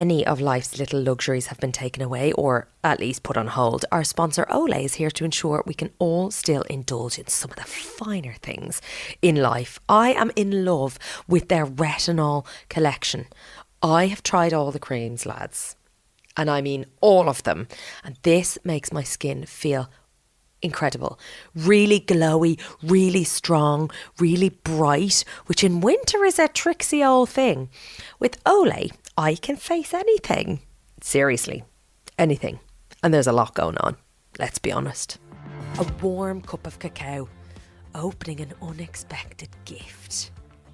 Many of life's little luxuries have been taken away or at least put on hold. Our sponsor Olay is here to ensure we can all still indulge in some of the finer things in life. I am in love with their retinol collection. I have tried all the creams, lads, and I mean all of them, and this makes my skin feel incredible. Really glowy, really strong, really bright, which in winter is a tricksy old thing. With Olay, I can face anything. Seriously, anything. And there's a lot going on, let's be honest. A warm cup of cacao, opening an unexpected gift.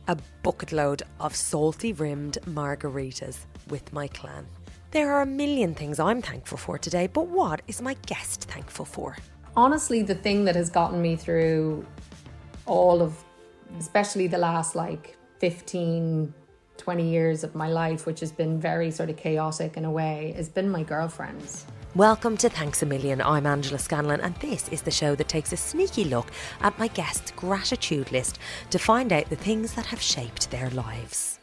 A bucket load of salty rimmed margaritas with my clan. There are a million things I'm thankful for today, but what is my guest thankful for? Honestly, the thing that has gotten me through all of, especially the last 15, 20 years of my life, which has been very sort of chaotic in a way, has been my girlfriends. Welcome to Thanks a Million. I'm Angela Scanlon, and this is the show that takes a sneaky look at my guests' gratitude list to find out the things that have shaped their lives.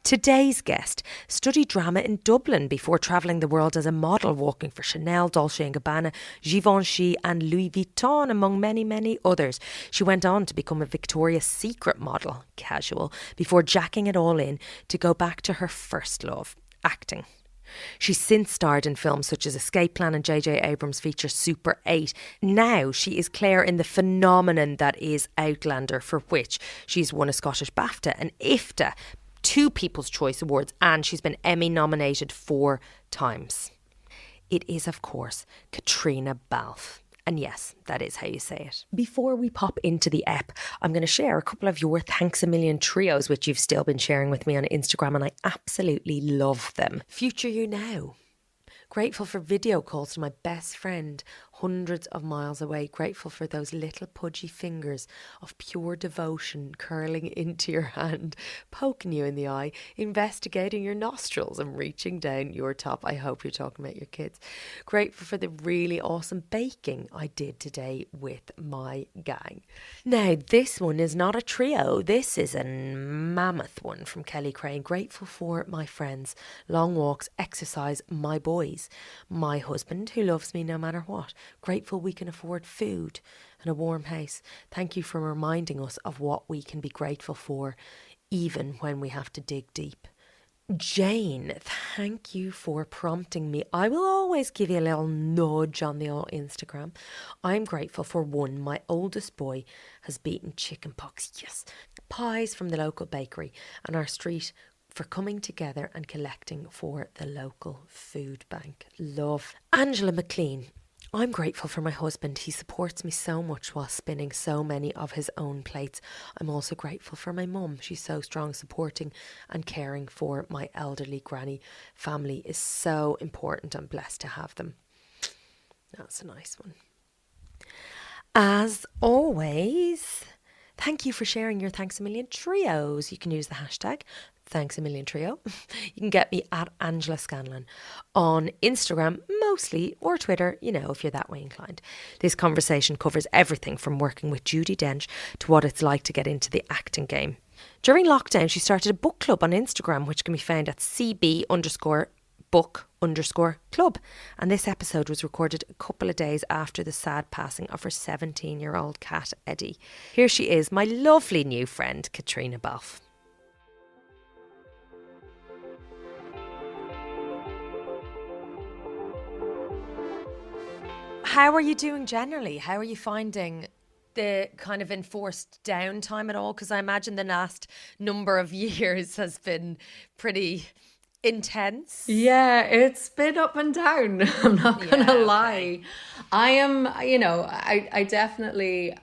Today's guest studied drama in Dublin before travelling the world as a model, working for Chanel, Dolce & Gabbana, Givenchy and Louis Vuitton, among many, many others. She went on to become a Victoria's Secret model, casual, before jacking it all in to go back to her first love, acting. She's since starred in films such as Escape Plan and J.J. Abrams' feature Super 8. Now she is Claire in the phenomenon that is Outlander, for which she's won a Scottish BAFTA, an IFTA, 2 People's Choice Awards, and she's been Emmy nominated 4 times. It is, of course, Caitrìona Balfe. And yes, that is how you say it. Before we pop into the ep, I'm going to share a couple of your Thanks a Million trios, which you've still been sharing with me on Instagram, and I absolutely love them. Future You Now. Grateful for video calls to my best friend, hundreds of miles away. Grateful for those little pudgy fingers of pure devotion curling into your hand, poking you in the eye, investigating your nostrils and reaching down your top. I hope you're talking about your kids. Grateful for the really awesome baking I did today with my gang. Now, this one is not a trio. This is a mammoth one from Kelly Crane. Grateful for my friends, long walks, exercise, my boys, my husband who loves me no matter what. Grateful we can afford food and a warm house. Thank you for reminding us of what we can be grateful for, even when we have to dig deep. Jane, thank you for prompting me. I will always give you a little nudge on the old Instagram. I'm grateful for one, my oldest boy has beaten chickenpox. Yes. Pies from the local bakery and our street for coming together and collecting for the local food bank. Love. Angela McLean. I'm grateful for my husband. He supports me so much while spinning so many of his own plates. I'm also grateful for my mum. She's so strong, supporting and caring for my elderly granny. Family is so important. I'm blessed to have them. That's a nice one. As always, thank you for sharing your Thanks a Million trios. You can use the hashtag Thanks a Million Trio. You can get me at Angela Scanlon on Instagram mostly, or Twitter, if you're that way inclined. This conversation covers everything from working with Judi Dench to what it's like to get into the acting game. During lockdown, she started a book club on Instagram, which can be found at CB_book_club. And this episode was recorded a couple of days after the sad passing of her 17-year-old cat, Eddie. Here she is, my lovely new friend, Caitrìona Balfe. How are you doing generally? How are you finding the kind of enforced downtime at all? Because I imagine the last number of years has been pretty intense. Yeah, it's been up and down. I'm not gonna lie. I am, I definitely,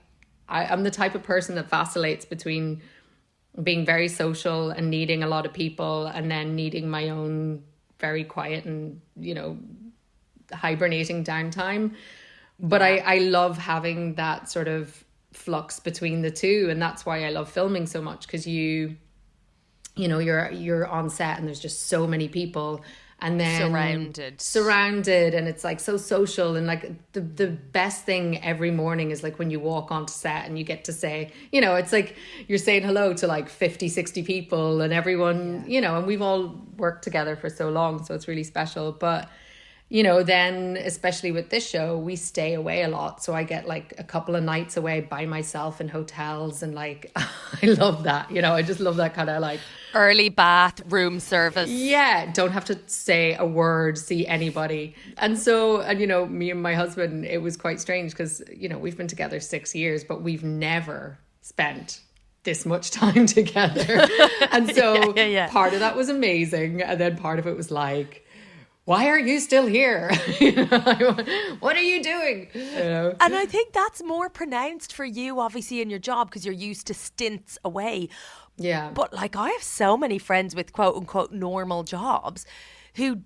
I'm the type of person that vacillates between being very social and needing a lot of people, and then needing my own very quiet and, hibernating downtime. But I love having that sort of flux between the two, and that's why I love filming so much, because you're on set and there's just so many people, and then surrounded, and it's like so social. And like the best thing every morning is like when you walk onto set and you get to say, you know, it's like you're saying hello to like 50, 60 people and everyone, you know, and we've all worked together for so long, so it's really special. But you know, then especially with this show, we stay away a lot. So I get like a couple of nights away by myself in hotels, and like, I love that. You know, I just love that kind of like early bath, room service. Yeah, don't have to say a word, see anybody. And so, and you know, me and my husband, it was quite strange because, you know, we've been together 6 years, but we've never spent this much time together. And so part of that was amazing. And then part of it was like, why aren't you still here? What are you doing? You know? And I think that's more pronounced for you, obviously, in your job, because you're used to stints away. Yeah. But like, I have so many friends with quote unquote normal jobs who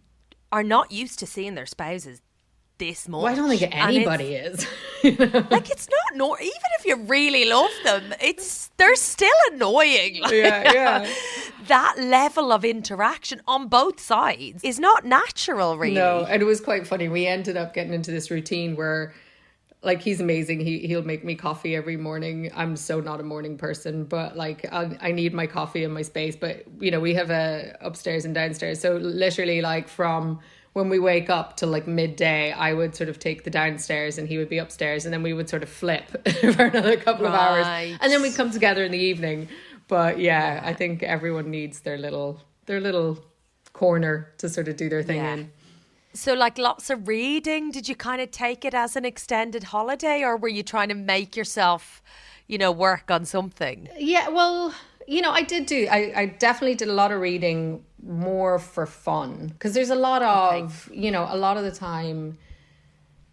are not used to seeing their spouses this much. Well, I don't think anybody is. Like, it's not even if you really love them, they're still annoying. Like, that level of interaction on both sides is not natural, really. No, and it was quite funny. We ended up getting into this routine where, like, he's amazing. He'll make me coffee every morning. I'm so not a morning person, but like I need my coffee and my space. But you know, we have a upstairs and downstairs, so literally like from when we wake up till like midday, I would sort of take the downstairs and he would be upstairs, and then we would sort of flip for another couple of hours, and then we'd come together in the evening. But yeah, I think everyone needs their little corner to sort of do their thing in. So like lots of reading, did you kind of take it as an extended holiday, or were you trying to make yourself, you know, work on something? Yeah, well, you know, I definitely did a lot of reading more for fun, because there's a lot of, you know, a lot of the time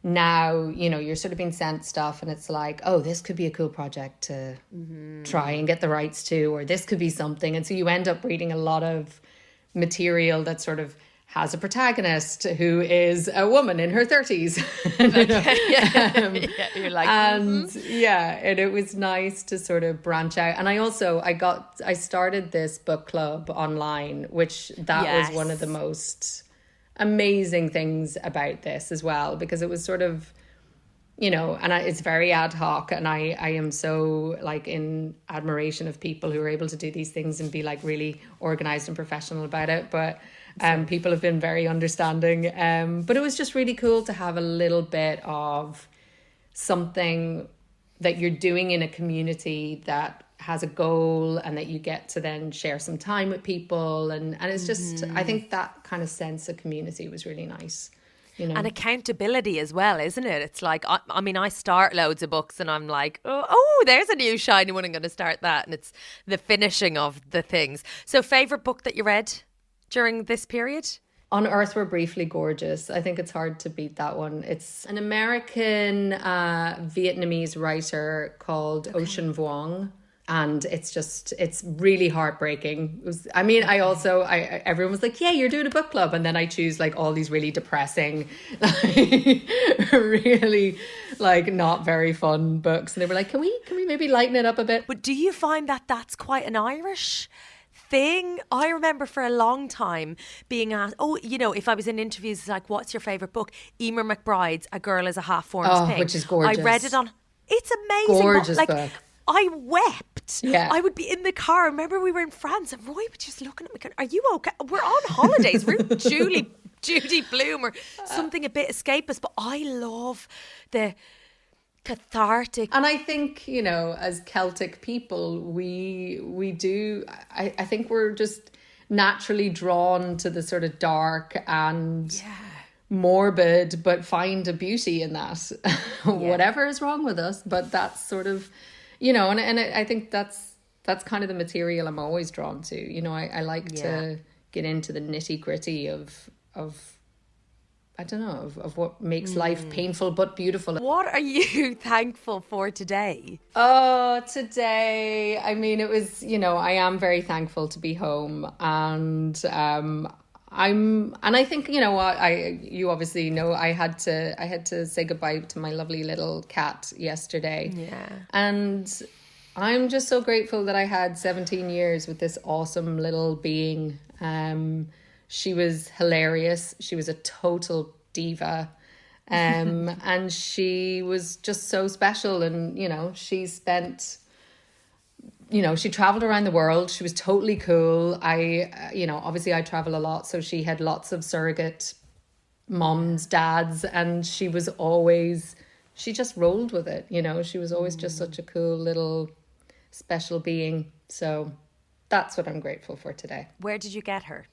now, you know, you're sort of being sent stuff and it's like, oh, this could be a cool project to try and get the rights to, or this could be something. And so you end up reading a lot of material that sort of has a protagonist who is a woman in her 30s. You're like, and and it was nice to sort of branch out. And I started this book club online, which was one of the most amazing things about this as well, because it was sort of, you know, and it's very ad hoc, and I am so like in admiration of people who are able to do these things and be like really organized and professional about it. But people have been very understanding. But it was just really cool to have a little bit of something that you're doing in a community that has a goal, and that you get to then share some time with people. And it's just, I think that kind of sense of community was really nice. You know? And accountability as well, isn't it? It's like, I mean, I start loads of books and I'm like, oh, there's a new shiny one, I'm going to start that. And it's the finishing of the things. So favourite book that you read during this period? On Earth We're Briefly Gorgeous. I think it's hard to beat that one. It's an American Vietnamese writer called Ocean Vuong. And it's really heartbreaking. Everyone was like, yeah, you're doing a book club. And then I choose like all these really depressing, really like not very fun books. And they were like, can we maybe lighten it up a bit? But do you find that that's quite an Irish thing? I remember for a long time being asked, you know, if I was in interviews, it's like, what's your favourite book? Emer McBride's A Girl is a Half-Formed Thing. Which is gorgeous. I read it on... It's amazing. Gorgeous book. I wept. Yeah. I would be in the car. I remember we were in France and Roy was just looking at me going, are you okay? We're on holidays. We're Judy Bloom or something a bit escapist. But I love the cathartic. And I think, you know, as Celtic people, we do, I think we're just naturally drawn to the sort of dark and morbid, but find a beauty in that. Whatever is wrong with us. But that's sort of... You know, and I think that's kind of the material I'm always drawn to. You know, I like to get into the nitty gritty of I don't know, of what makes life painful but beautiful. What are you thankful for today? Oh, today, I mean, it was, you know, I am very thankful to be home, and I think, you know what, you obviously know I had to say goodbye to my lovely little cat yesterday. Yeah. And I'm just so grateful that I had 17 years with this awesome little being. She was hilarious. She was a total diva. And she was just so special. And, she traveled around the world. She was totally cool. Obviously I travel a lot. So she had lots of surrogate moms, dads, and she just rolled with it. She was always just such a cool little special being. So that's what I'm grateful for today. Where did you get her?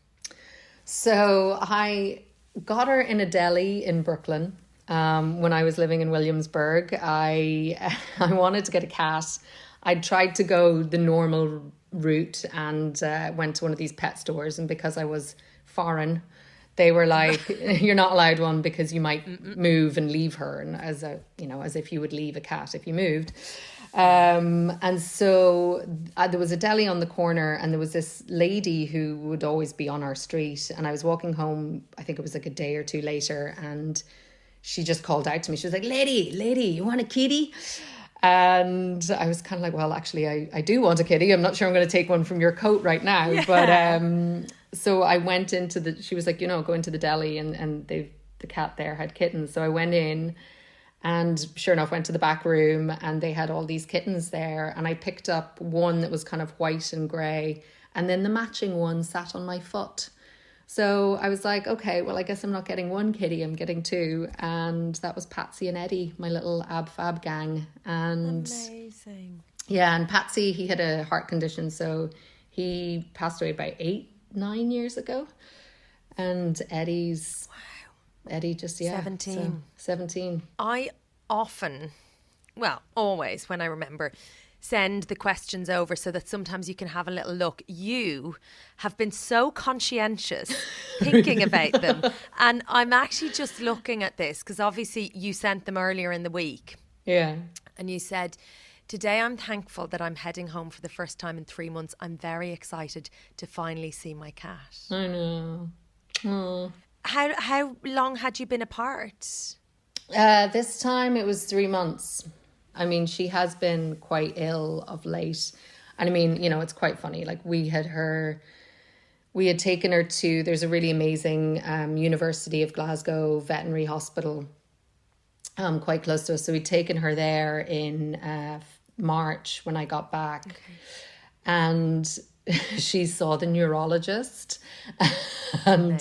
So I got her in a deli in Brooklyn. When I was living in Williamsburg, I wanted to get a cat. I tried to go the normal route and went to one of these pet stores. And because I was foreign, they were like, "You're not allowed one because you might move and leave her." And as if you would leave a cat if you moved. And so there was a deli on the corner, and there was this lady who would always be on our street. And I was walking home, I think it was like a day or two later, and she just called out to me. She was like, lady, you want a kitty? And I was kind of like, well, actually, I do want a kitty. I'm not sure I'm going to take one from your coat right now. Yeah. But so I went into she was like, go into the deli, and the cat there had kittens. So I went in, and sure enough, went to the back room, and they had all these kittens there. And I picked up one that was kind of white and grey, and then the matching one sat on my foot. So I was like, okay, well, I guess I'm not getting one kitty, I'm getting two. And that was Patsy and Eddie, my little ab fab gang. And amazing. Yeah, and Patsy, he had a heart condition, so he passed away about 8-9 years ago. And Eddie just, 17. So 17. I often, always when I remember, send the questions over so that sometimes you can have a little look. You have been so conscientious thinking about them. And I'm actually just looking at this because obviously you sent them earlier in the week. Yeah. And you said, today I'm thankful that I'm heading home for the first time in 3 months. I'm very excited to finally see my cat. I know. Oh. How long had you been apart? This time it was 3 months. I mean, she has been quite ill of late. And I mean, it's quite funny. Like we had taken her to, there's a really amazing University of Glasgow veterinary hospital quite close to us. So we'd taken her there in March when I got back. Okay. And she saw the neurologist. And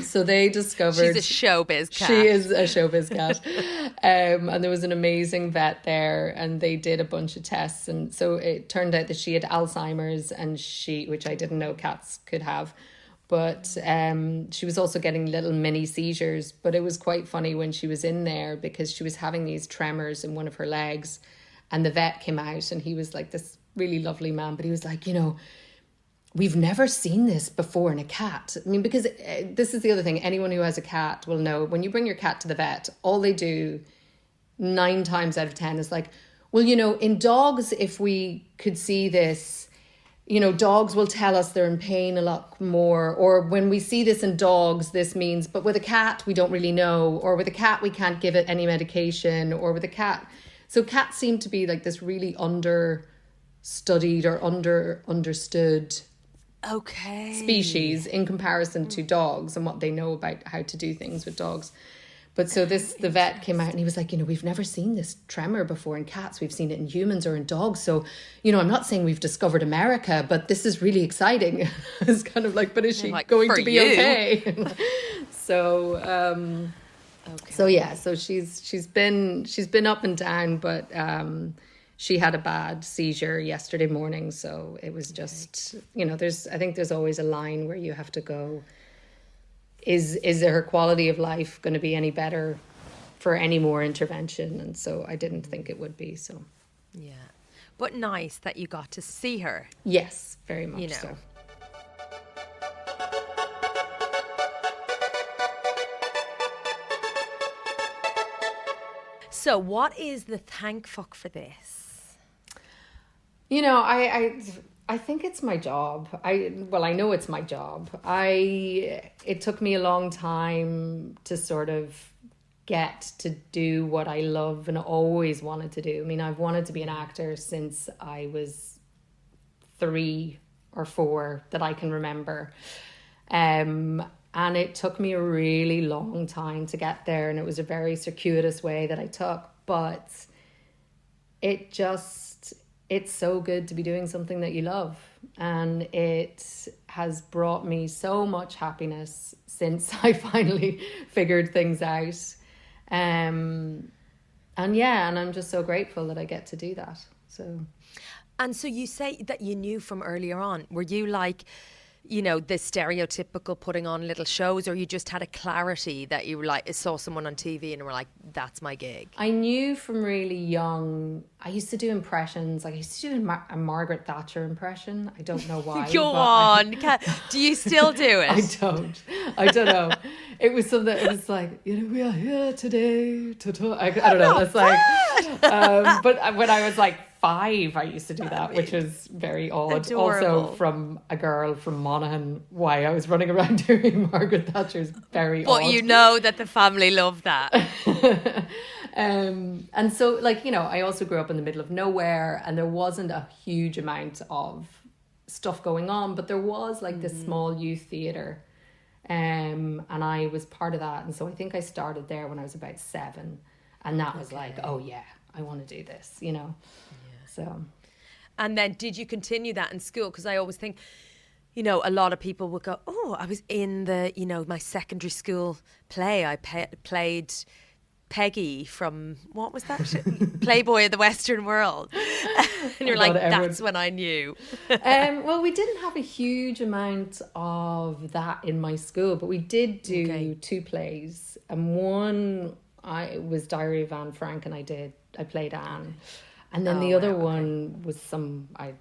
so they discovered... She's a showbiz cat. She is a showbiz cat. And there was an amazing vet there, and they did a bunch of tests. And so it turned out that she had Alzheimer's, and which I didn't know cats could have. But she was also getting little mini seizures. But it was quite funny when she was in there because she was having these tremors in one of her legs. And the vet came out, and he was like this really lovely man, but he was like, we've never seen this before in a cat. I mean, because this is the other thing. Anyone who has a cat will know when you bring your cat to the vet, all they do 9 times out of 10 is like, well, in dogs, if we could see this, dogs will tell us they're in pain a lot more. Or when we see this in dogs, this means, but with a cat, we don't really know. Or with a cat, we can't give it any medication. Or with a cat. So cats seem to be like this really understudied or understood species in comparison to dogs and what they know about how to do things with dogs. But so the vet came out and he was like, we've never seen this tremor before in cats. We've seen it in humans or in dogs. So, I'm not saying we've discovered America, but this is really exciting. It's kind of like, but is she going to be okay? So, okay. So yeah, so she's been up and down, but she had a bad seizure yesterday morning. So it was just, I think there's always a line where you have to go, is her quality of life going to be any better for any more intervention? And so I didn't think it would be. So yeah, but nice that you got to see her. Yes, very much so. So what is the thank fuck for this? I think it's my job. I know it's my job. It took me a long time to sort of get to do what I love and always wanted to do. I mean, I've wanted to be an actor since I was 3 or 4 that I can remember. And it took me a really long time to get there, and it was a very circuitous way that I took, but it's so good to be doing something that you love, and it has brought me so much happiness since I finally figured things out. And I'm just so grateful that I get to do that. And so you say that you knew from earlier on. Were you like, you know, the stereotypical putting on little shows, or you just had a clarity that you were like, saw someone on TV and were like, that's my gig? I knew from really young. I used to do impressions. Like I used to do a Margaret Thatcher impression. I don't know why. Go on. Do you still do it? I don't know. It was something. It was like, you know, we are here today to talk. I don't know. It's like, but when I was like 5, I used to do that, which was very odd. Adorable. Also from a girl from Monaghan, why I was running around doing Margaret Thatcher's very odd. But you know that the family love that. And so, like, you know, I also grew up in the middle of nowhere, and there wasn't a huge amount of stuff going on, but there was like this small youth theatre, and I was part of that. And so I think I started there when I was about 7, and that was like, oh yeah, I want to do this, you know. So, and then did you continue that in school? Because I always think, you know, a lot of people would go, oh, I was in the, you know, my secondary school play. I played Peggy from, what was that? Playboy of the Western World. And you're like, that's when I knew. Well, we didn't have a huge amount of that in my school, but we did do 2 plays. And one was Diary of Anne Frank, and I played Anne. And then the other one was I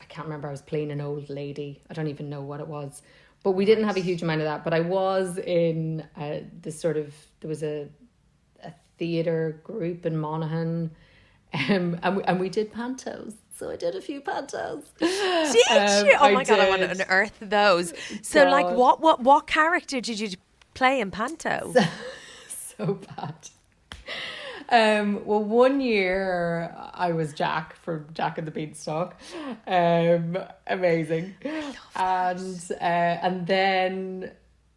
can't remember, I was playing an old lady. I don't even know what it was. But we didn't have a huge amount of that. But I was in there was a theatre group in Monaghan. And we did pantos. So I did a few pantos. Did you? Oh my God, I want to unearth those. So like what character did you play in panto? So bad. Well, one year I was Jack from Jack and the Beanstalk. Amazing. And then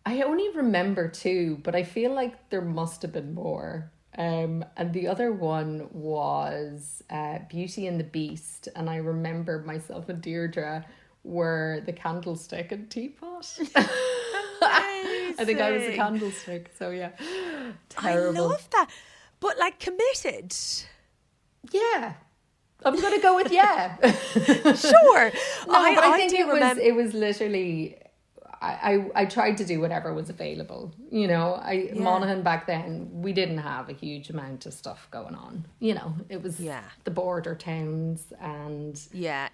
I only remember 2, but I feel like there must have been more. And the other one was Beauty and the Beast, and I remember myself and Deirdre were the candlestick and teapot. I think I was the candlestick, so yeah. Terrible. I love that. But like committed. Yeah. I'm going to go with yeah. Sure. No, but I think it was literally, I tried to do whatever was available. You know, Monaghan back then, we didn't have a huge amount of stuff going on. You know, it was the border towns and... Yeah.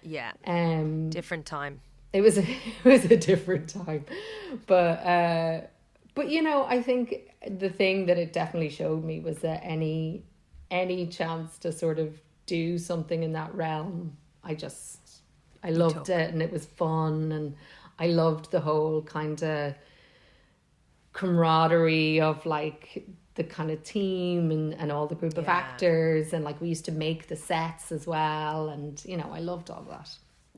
Different time. It was a different time. But you know, I think the thing that it definitely showed me was that any chance to sort of do something in that realm, I loved it, and it was fun, and I loved the whole kind of camaraderie of like the kind of team and all the group of actors, and like we used to make the sets as well, and you know, I loved all that.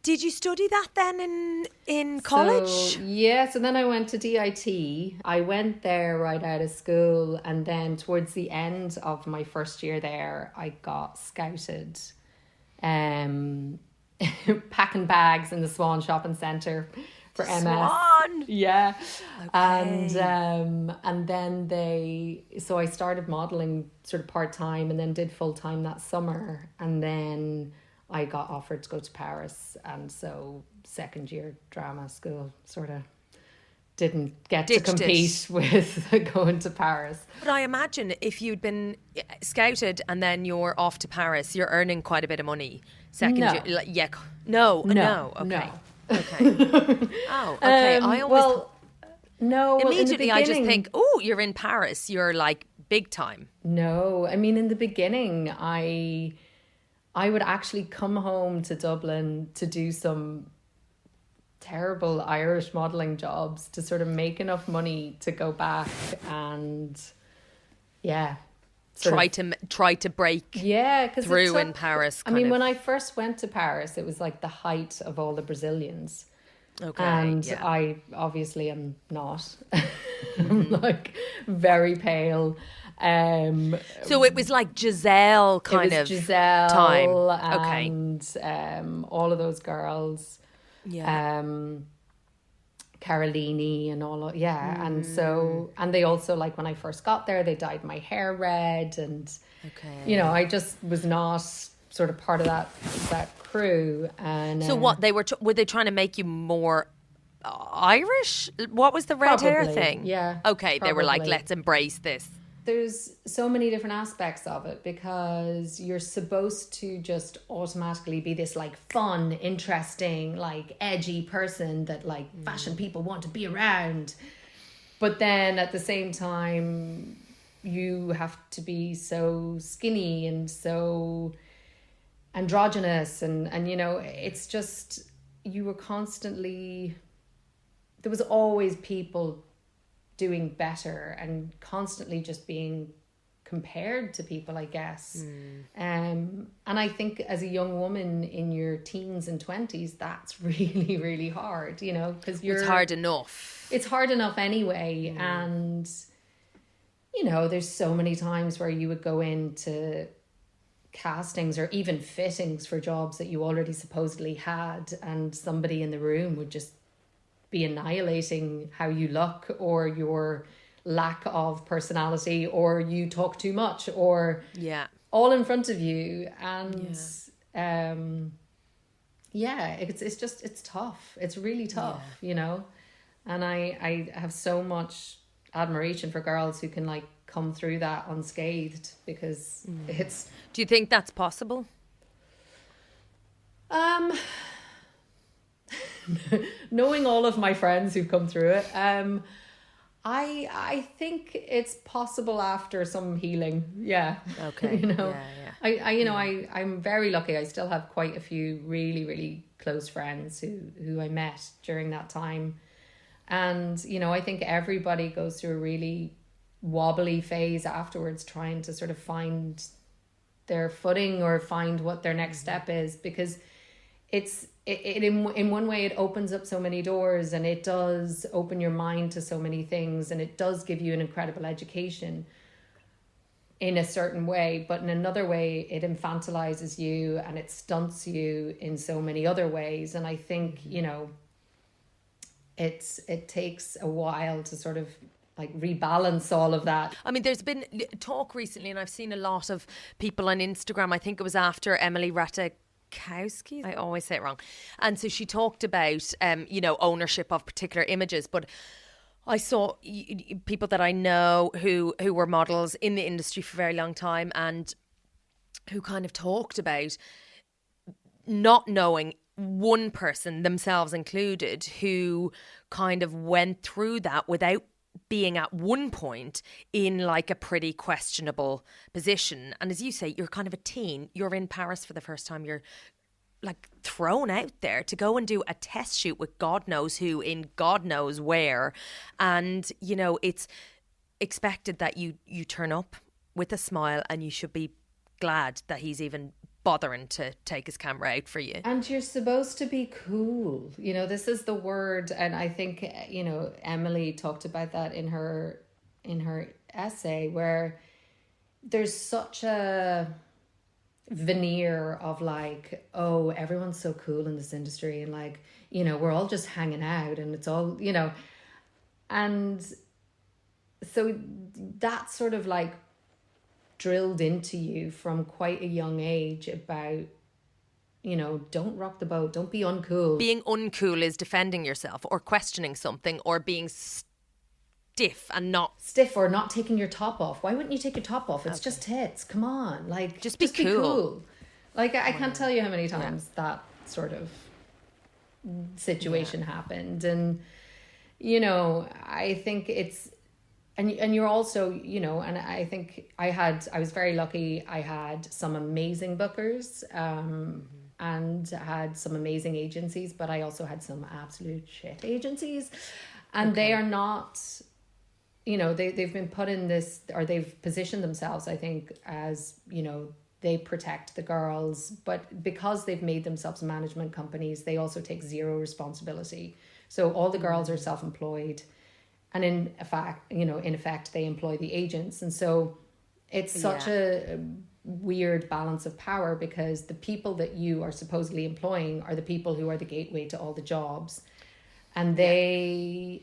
Did you study that then in college? So then I went to DIT. I went there right out of school, and then towards the end of my first year there, I got scouted, packing bags in the Swan Shopping Centre for MS. Swan! Yeah. Okay. And then so I started modelling sort of part-time, and then did full-time that summer, and then I got offered to go to Paris, and so second year drama school sort of didn't get to compete with going to Paris. But I imagine if you'd been scouted and then you're off to Paris, you're earning quite a bit of money. Okay. No. Okay. Oh, okay. I always immediately I just think, oh, you're in Paris. You're like big time. No, I mean in the beginning, I would actually come home to Dublin to do some terrible Irish modelling jobs to sort of make enough money to go back and try to break through in Paris. I mean, when I first went to Paris, it was like the height of all the Brazilians. Okay. And yeah. I obviously am not. I'm like very pale. So it was like Giselle It kind was of time. Giselle Okay. and all of those girls. Yeah. Carolini and all of, yeah. And so, and they also, like, when I first got there, they dyed my hair red, and Okay. I just was not sort of part of that crew. And So what were they trying to make you more Irish? What was the red hair probably, thing? yeah, Okay, they were like, probably. let's embrace this. There's so many different aspects of it, because you're supposed to just automatically be this like fun, interesting, like edgy person that like fashion people want to be around. But then at the same time, you have to be so skinny and so androgynous, and it's just, you were constantly, there was always people doing better and constantly just being compared to people, I guess. And I think as a young woman in your teens and 20s, that's really, really hard, because It's hard enough. It's hard enough anyway. And, there's so many times where you would go into castings or even fittings for jobs that you already supposedly had, and somebody in the room would just be annihilating how you look or your lack of personality, or you talk too much, or all in front of you. And it's tough. It's really tough, and I have so much admiration for girls who can like come through that unscathed, because it's, Do you think that's possible? knowing all of my friends who've come through it, I think it's possible after some healing. Yeah. Okay. I'm very lucky. I still have quite a few really, really close friends who I met during that time. And, I think everybody goes through a really wobbly phase afterwards, trying to sort of find their footing or find what their next step is, because it in one way it opens up so many doors, and it does open your mind to so many things, and it does give you an incredible education in a certain way, but in another way it infantilizes you and it stunts you in so many other ways. And I think it takes a while to sort of like rebalance all of that. I mean, there's been talk recently, and I've seen a lot of people on Instagram. I think it was after Emily Ratajkowski. I always say it wrong. And so she talked about, ownership of particular images. But I saw people that I know who were models in the industry for a very long time, and who kind of talked about not knowing one person, themselves included, who kind of went through that without being at one point in like a pretty questionable position. And as you say, you're kind of a teen, you're in Paris for the first time, you're like thrown out there to go and do a test shoot with God knows who in God knows where, and it's expected that you turn up with a smile, and you should be glad that he's even bothering to take his camera out for you. And you're supposed to be cool. This is the word. And I think, Emily talked about that in her essay, where there's such a veneer of like, oh, everyone's so cool in this industry, and like, we're all just hanging out, and it's all, and so that's sort of like drilled into you from quite a young age about, don't rock the boat, don't be uncool. Being uncool is defending yourself or questioning something or being stiff and not... Stiff or not taking your top off. Why wouldn't you take your top off? It's just tits. Come on. Like, just be cool. Like, I can't tell you how many times that sort of situation happened. And, I think it's... And you're also, and I think I was very lucky. I had some amazing bookers and had some amazing agencies, but I also had some absolute shit agencies. And they are not, they've been put in this, or they've positioned themselves, I think, as, they protect the girls. But because they've made themselves management companies, they also take zero responsibility So all the girls are self-employed, and in effect, they employ the agents. And so it's such a weird balance of power, because the people that you are supposedly employing are the people who are the gateway to all the jobs. And they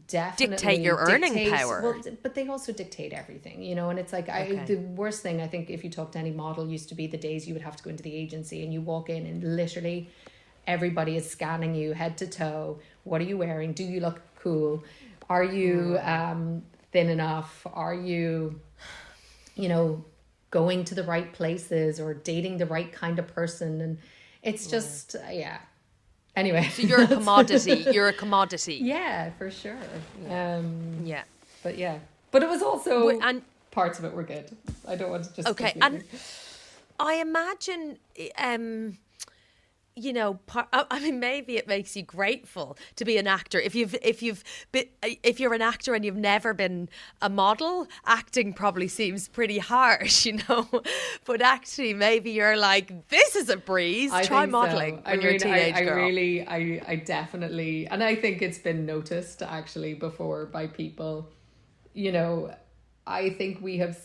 definitely dictate your earning power. Well, but they also dictate everything, and it's like, the worst thing, I think, if you talk to any model, used to be the days you would have to go into the agency and you walk in and literally everybody is scanning you head to toe. What are you wearing? Do you look cool? Are you thin enough? Are you, going to the right places or dating the right kind of person? And it's just, Anyway. So you're a commodity. You're a commodity. Yeah, for sure. Yeah. But it was also, and parts of it were good. I don't want to just... Okay, and I imagine... maybe it makes you grateful to be an actor. If you're an actor and you've never been a model, acting probably seems pretty harsh, But actually, maybe you're like, this is a breeze. Try modeling when you're a teenage girl. I definitely, and I think it's been noticed actually before by people. I think we have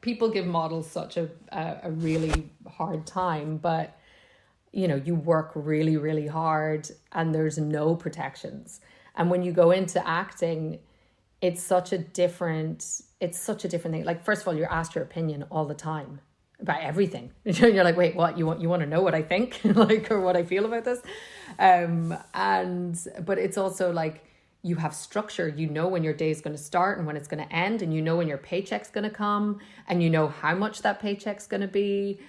people give models such a really hard time, but you work really, really hard and there's no protections. And when you go into acting, it's such a different thing. Like, first of all, you're asked your opinion all the time about everything. You're like, wait, what? You want to know what I think? Or what I feel about this? But it's also like, you have structure, when your day is going to start and when it's going to end, and when your paycheck's going to come, and how much that paycheck's going to be.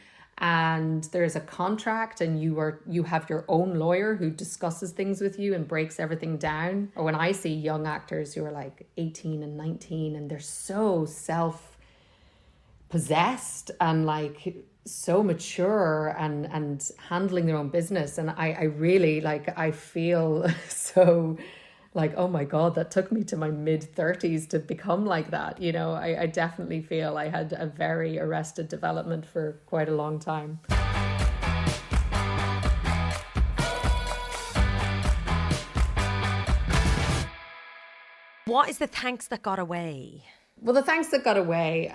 And there's a contract, and you have your own lawyer who discusses things with you and breaks everything down. Or when I see young actors who are like 18 and 19 and they're so self-possessed and like so mature and handling their own business, and I really I feel so like, oh my God, that took me to my mid-30s to become like that. I definitely feel I had a very arrested development for quite a long time. What is the thanks that got away? Well, the thanks that got away,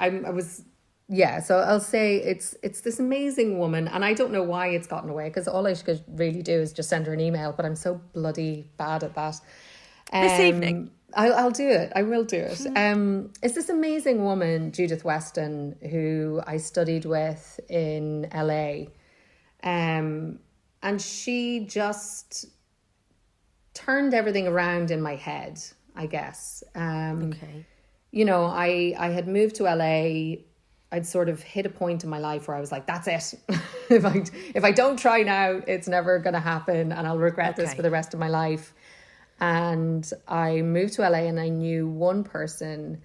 so I'll say it's this amazing woman, and I don't know why it's gotten away, because all I could really do is just send her an email, but I'm so bloody bad at that. This evening. I'll do it. I will do it. It's this amazing woman, Judith Weston, who I studied with in LA. And she just turned everything around in my head, I guess. Okay. I had moved to LA. I'd sort of hit a point in my life where I was like, that's it. If I don't try now, it's never going to happen, and I'll regret this for the rest of my life. And I moved to LA, and I knew one person,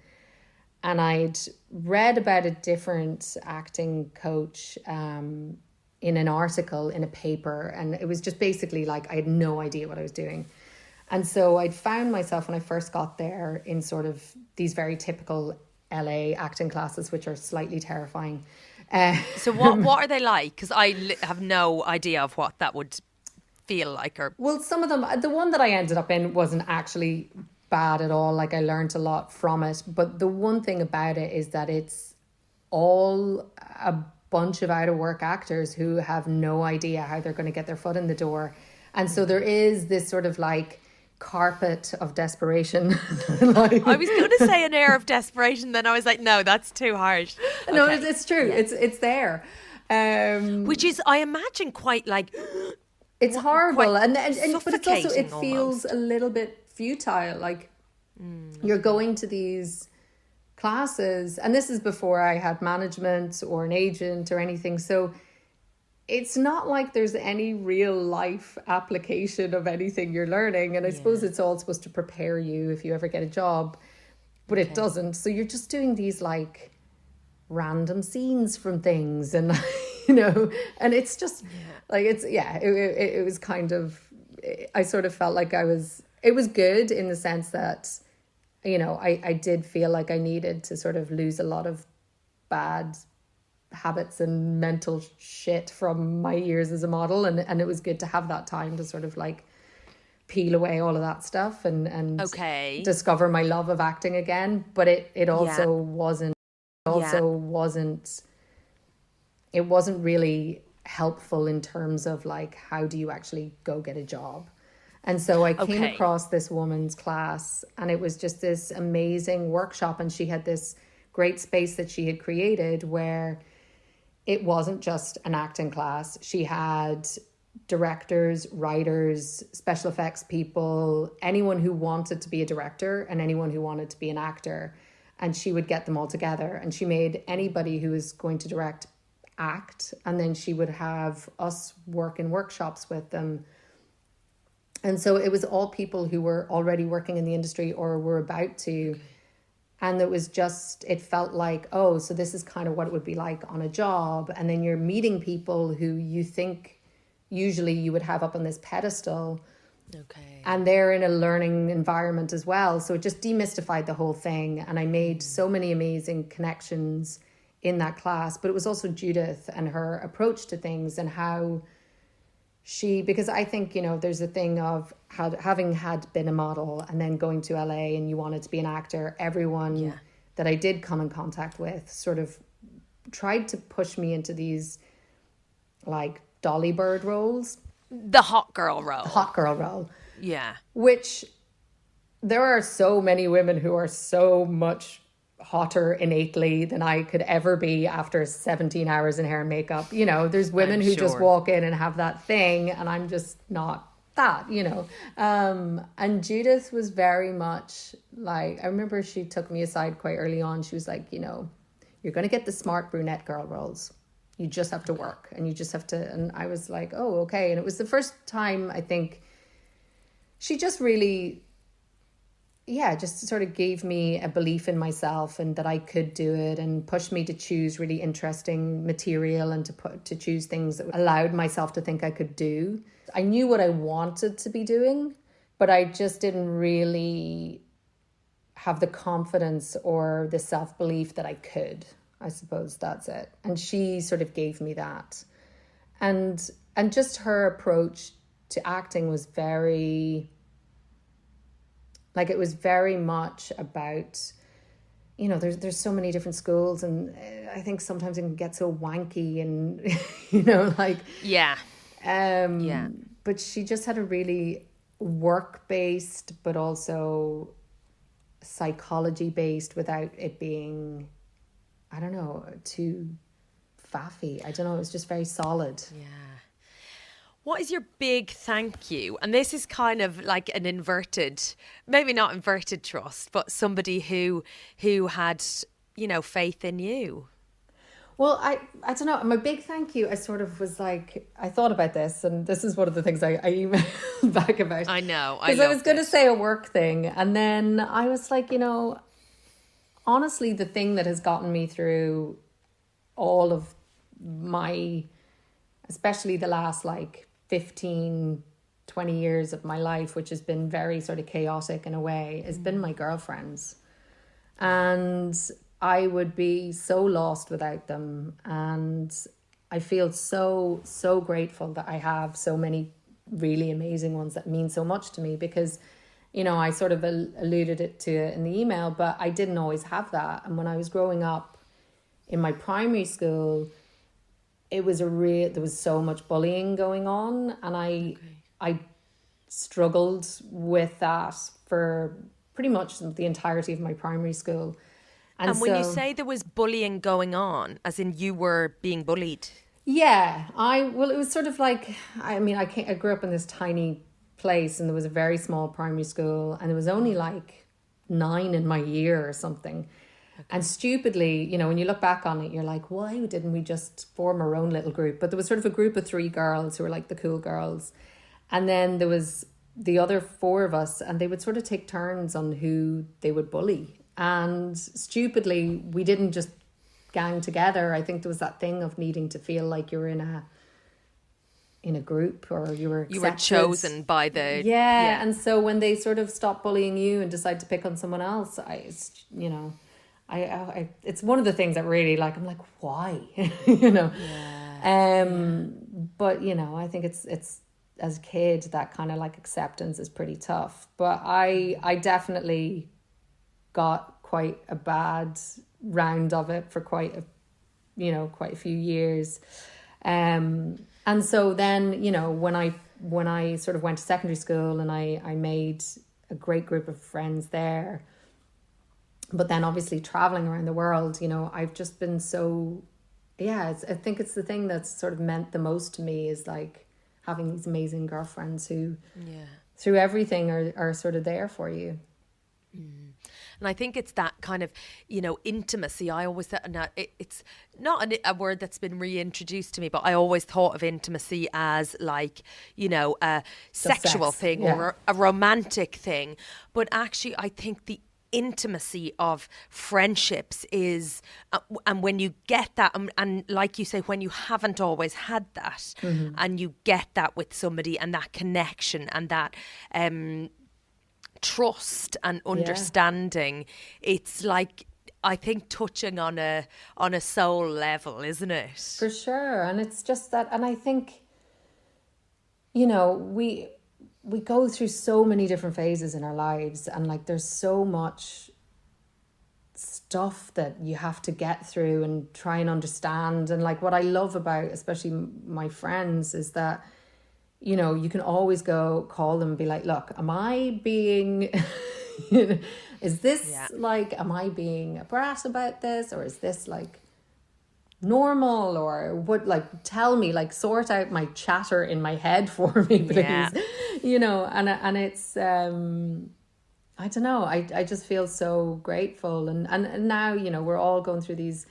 and I'd read about a different acting coach in an article in a paper, and it was just basically like I had no idea what I was doing. And so I'd found myself when I first got there in sort of these very typical LA acting classes, which are slightly terrifying. So what are they like? Because I have no idea of what that would feel like. Well, some of them, the one that I ended up in wasn't actually bad at all. Like, I learned a lot from it. But the one thing about it is that it's all a bunch of out of work actors who have no idea how they're going to get their foot in the door. And so there is this sort of like carpet of desperation. I was going to say an air of desperation, then I was like, no, that's too harsh. No, it's true. Yeah. It's there. Which is, I imagine, quite like... It's horrible, and but it's also, it feels almost a little bit futile. Like you're going to these classes, and this is before I had management or an agent or anything. So it's not like there's any real life application of anything you're learning. And I suppose it's all supposed to prepare you if you ever get a job, but it doesn't. So you're just doing these like random scenes from things, and and it's just like, it was kind of, I sort of felt like it was good in the sense that, I did feel like I needed to sort of lose a lot of bad habits and mental shit from my years as a model, and it was good to have that time to sort of like peel away all of that stuff and Okay. discover my love of acting again. But it also Yeah. wasn't, Yeah. it wasn't really helpful in terms of like, how do you actually go get a job? And so I came Okay. across this woman's class, and it was just this amazing workshop. And she had this great space that she had created where it wasn't just an acting class. She had directors, writers, special effects people, anyone who wanted to be a director and anyone who wanted to be an actor. And she would get them all together. And she made anybody who was going to direct act. And then she would have us work in workshops with them. And so it was all people who were already working in the industry or were about to. And it was just, it felt like, oh, so this is kind of what it would be like on a job. And then you're meeting people who you think usually you would have up on this pedestal. Okay. And they're in a learning environment as well. So it just demystified the whole thing. And I made so many amazing connections in that class. But it was also Judith and her approach to things and how because I think, there's a thing of having had been a model and then going to LA and you wanted to be an actor, everyone that I did come in contact with sort of tried to push me into these like Dolly Bird roles. The hot girl role. Hot girl role. Yeah. Which there are so many women who are so much hotter innately than I could ever be after 17 hours in hair and makeup. There's women who just walk in and have that thing, and I'm just not that, and Judith was very much like, I remember she took me aside quite early on. She was like, you're going to get the smart brunette girl roles. You just have to work and you just have to. And I was like, oh, okay. And it was the first time I think she just really, just sort of gave me a belief in myself and that I could do it, and pushed me to choose really interesting material and to choose things that allowed myself to think I could do. I knew what I wanted to be doing, but I just didn't really have the confidence or the self-belief that I could. I suppose that's it. And she sort of gave me that. And just her approach to acting was very... like, it was very much about, there's so many different schools, and I think sometimes it can get so wanky and, like... Yeah. But she just had a really work-based, but also psychology-based without it being, I don't know, too faffy. I don't know, it was just very solid. Yeah. What is your big thank you? And this is kind of like an inverted, maybe not inverted trust, but somebody who had, faith in you. Well, I don't know. My big thank you, I sort of was like, I thought about this, and this is one of the things I emailed back about. I know. Because I was going to say a work thing. And then I was like, honestly, the thing that has gotten me through all of my, especially the last 15, 20 years of my life, which has been very sort of chaotic in a way, has been my girlfriends. And I would be so lost without them. And I feel so, so grateful that I have so many really amazing ones that mean so much to me, because, I sort of alluded it to in the email, but I didn't always have that. And when I was growing up in my primary school, there was so much bullying going on, and I struggled with that for pretty much the entirety of my primary school. And when you say there was bullying going on, as in you were being bullied? Yeah, it was sort of like, I grew up in this tiny place, and there was a very small primary school, and there was only 9 in my year or something. Okay. And stupidly, when you look back on it, you're like, why didn't we just form our own little group? But there was sort of a group of 3 girls who were like the cool girls. And then there was the other 4 of us, and they would sort of take turns on who they would bully. And stupidly, we didn't just gang together. I think there was that thing of needing to feel like you were in a group, or you were chosen by the... Yeah. And so when they sort of stop bullying you and decide to pick on someone else, it's one of the things that really, I'm like, why? Yeah. But I think it's as a kid, that kind of like acceptance is pretty tough. But I definitely got quite a bad round of it for quite a few years. And so then, when I sort of went to secondary school, and I made a great group of friends there. But then obviously traveling around the world, I've just been so, I think it's the thing that's sort of meant the most to me, is like having these amazing girlfriends who through everything are sort of there for you. And I think it's that kind of, intimacy. I always thought, it's not a word that's been reintroduced to me, but I always thought of intimacy as like, a sexual thing or a romantic thing. But actually, I think the intimacy of friendships is, and when you get that, and like you say, when you haven't always had that, and you get that with somebody, and that connection and that trust and understanding, it's like, I think, touching on a soul level, isn't it? For sure. And it's just that, and I think, we go through so many different phases in our lives, and like there's so much stuff that you have to get through and try and understand. And like what I love about especially my friends is that, you can always call them and be like, look, am I being, is this like, am I being a brat about this? Or is this like normal? Or what, like, tell me, like, sort out my chatter in my head for me, please. And it's, I don't know, I just feel so grateful. And now, we're all going through these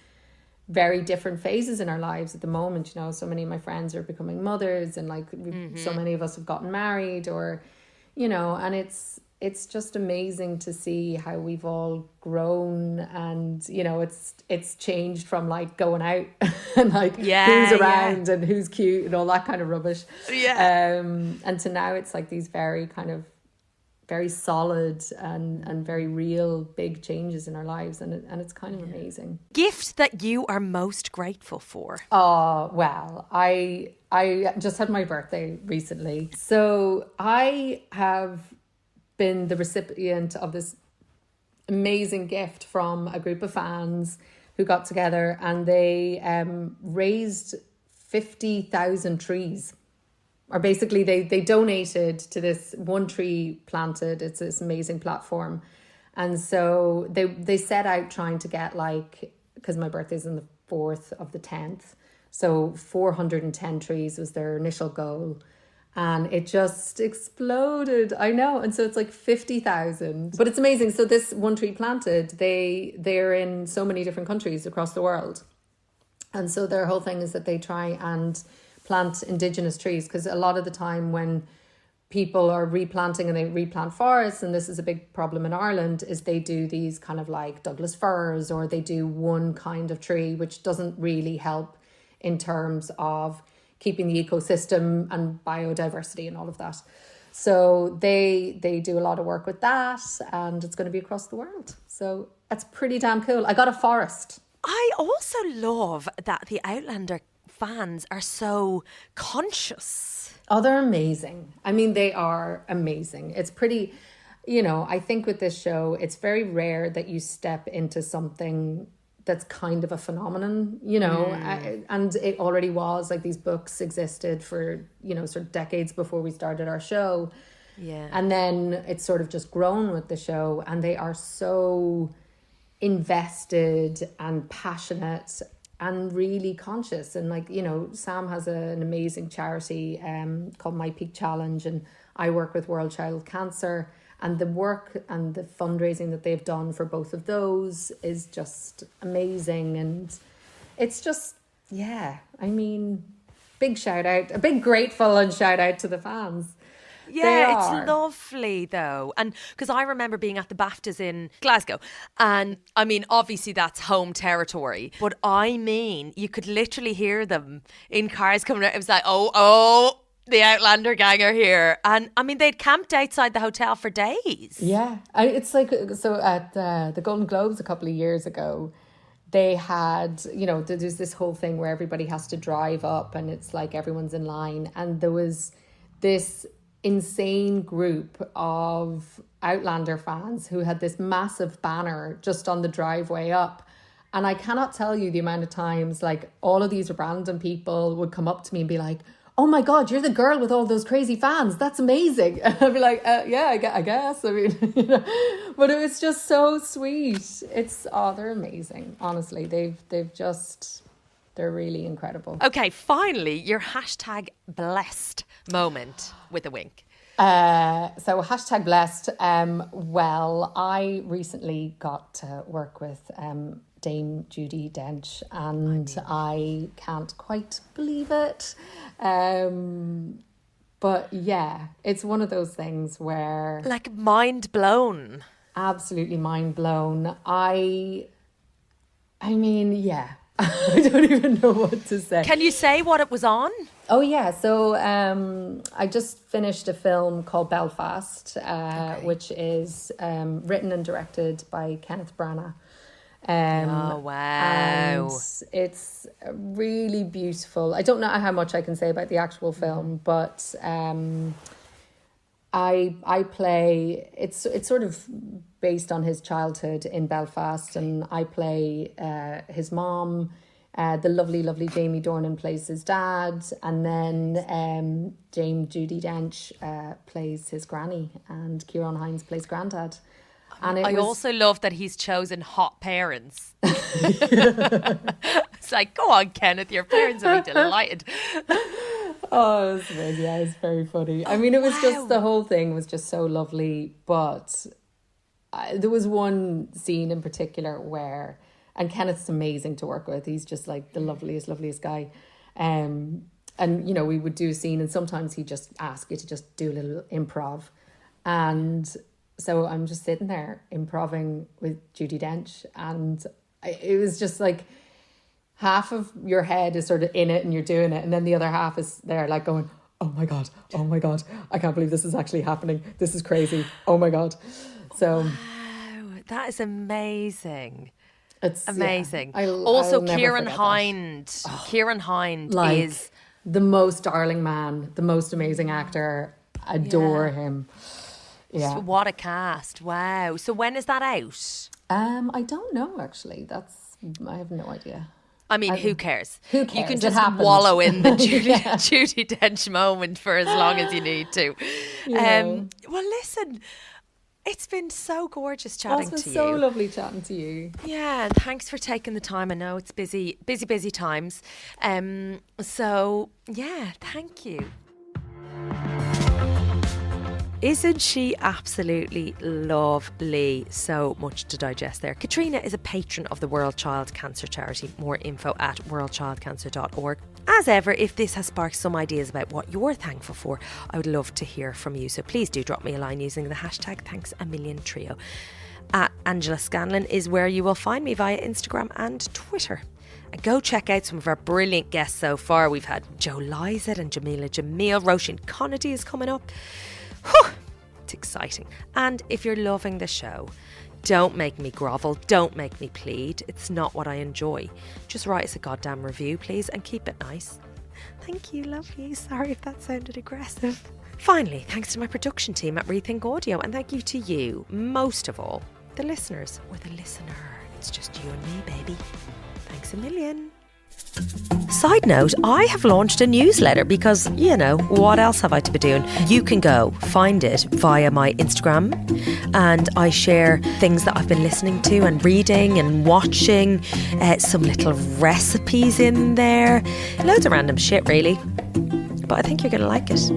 very different phases in our lives at the moment. So many of my friends are becoming mothers, and like so many of us have gotten married, or and it's just amazing to see how we've all grown. And it's changed from like going out and like who's around and who's cute and all that kind of rubbish, and to now it's like these very kind of very solid and very real big changes in our lives, and it's kind of amazing. Gift that you are most grateful for? Oh, well, I just had my birthday recently, so I have been the recipient of this amazing gift from a group of fans who got together, and they raised 50,000 trees. Or basically they donated to this one tree planted. It's this amazing platform. And so they set out trying to get, like, because my birthday's on the 4th of the 10th. So 410 trees was their initial goal. And it just exploded. I know. And so it's like 50,000. But it's amazing. So this one tree planted, they're in so many different countries across the world. And so their whole thing is that they try and plant indigenous trees, because a lot of the time when people are replanting and they replant forests, and this is a big problem in Ireland, is they do these kind of like Douglas firs, or they do one kind of tree, which doesn't really help in terms of keeping the ecosystem and biodiversity and all of that. So they do a lot of work with that, and it's going to be across the world. So that's pretty damn cool. I got a forest. I also love that the Outlander fans are so conscious. Oh, they're amazing. I mean, they are amazing. It's pretty, I think with this show, it's very rare that you step into something that's kind of a phenomenon, and it already was. Like, these books existed for, sort of decades before we started our show. Yeah. And then it's sort of just grown with the show, and they are so invested and passionate and really conscious. And like, Sam has an amazing charity called My Peak Challenge, and I work with World Child Cancer, and the work and the fundraising that they've done for both of those is just amazing. And it's just, big shout out, a big grateful and shout out to the fans. Yeah, it's lovely though. And because I remember being at the BAFTAs in Glasgow, and I mean, obviously that's home territory, but I mean, you could literally hear them in cars coming out. It was like, oh, the Outlander gang are here. And I mean, they'd camped outside the hotel for days. Yeah, it's like, so at the Golden Globes a couple of years ago, they had, there's this whole thing where everybody has to drive up, and it's like everyone's in line, and there was this insane group of Outlander fans who had this massive banner just on the driveway up. And I cannot tell you the amount of times, like, all of these random people would come up to me and be like, oh my God, you're the girl with all those crazy fans. That's amazing. And I'd be like, yeah, I guess. I mean, you know, but it was just so sweet. They're amazing. Honestly, they're really incredible. Okay, finally, your hashtag blessed moment with a wink. So hashtag blessed. Well, I recently got to work with Dame Judi Dench, and I can't quite believe it. But yeah, it's one of those things where... Like, mind blown. Absolutely mind blown. I mean, yeah. I don't even know what to say. Can you say what it was on? Oh, yeah. So I just finished a film called Belfast, which is written and directed by Kenneth Branagh. Oh, wow. And it's really beautiful. I don't know how much I can say about the actual film, but I play... It's sort of based on his childhood in Belfast, and I play his mom. The lovely Jamie Dornan plays his dad, and then Dame Judi Dench plays his granny, and Ciarán Hinds plays granddad. And I also love that he's chosen hot parents. It's like, go on, Kenneth, your parents will be delighted. Oh, it's amazing. Yeah, it's very funny. I mean, it was just, the whole thing was just so lovely, but there was one scene in particular where, and Kenneth's amazing to work with. He's just like the loveliest guy. And, you know, we would do a scene, and sometimes he'd just ask you to just do a little improv. And so I'm just sitting there improving with Judi Dench, and it was just like half of your head is sort of in it and you're doing it, and then the other half is there like going, oh my God, I can't believe this is actually happening. This is crazy. Oh my God. So wow, that is amazing. It's amazing. Yeah, also, Ciarán Hinds. Ciarán Hinds is the most darling man, the most amazing actor. Adore him. Yeah. So what a cast. Wow. So when is that out? I don't know, actually. I have no idea. I mean, who cares? Who cares? You can just wallow in the Judi Dench moment for as long as you need to. Yeah. Well, listen, it's been so gorgeous chatting to you. It's been so lovely chatting to you. Yeah, and thanks for taking the time. I know it's busy times. So, yeah, thank you. Isn't she absolutely lovely? So much to digest there. Caitrìona is a patron of the World Child Cancer Charity. More info at worldchildcancer.org. As ever, if this has sparked some ideas about what you're thankful for, I would love to hear from you. So please do drop me a line using the hashtag #ThanksAMillionTrio. At Angela Scanlon is where you will find me via Instagram and Twitter. And go check out some of our brilliant guests so far. We've had Joe Lycett and Jamila Jamil. Roisin Connady is coming up. Whew, it's exciting. And if you're loving the show, don't make me grovel, don't make me plead. It's not what I enjoy. Just write us a goddamn review, please, and keep it nice. Thank you, love you. Sorry if that sounded aggressive. Finally, thanks to my production team at Rethink Audio, and thank you to you, most of all, the listeners, or the listener. It's just you and me, baby. Thanks a million. Side note, I have launched a newsletter because, you know, what else have I to be doing? You can go find it via my Instagram, and I share things that I've been listening to and reading and watching, some little recipes in there, loads of random shit really, but I think you're going to like it.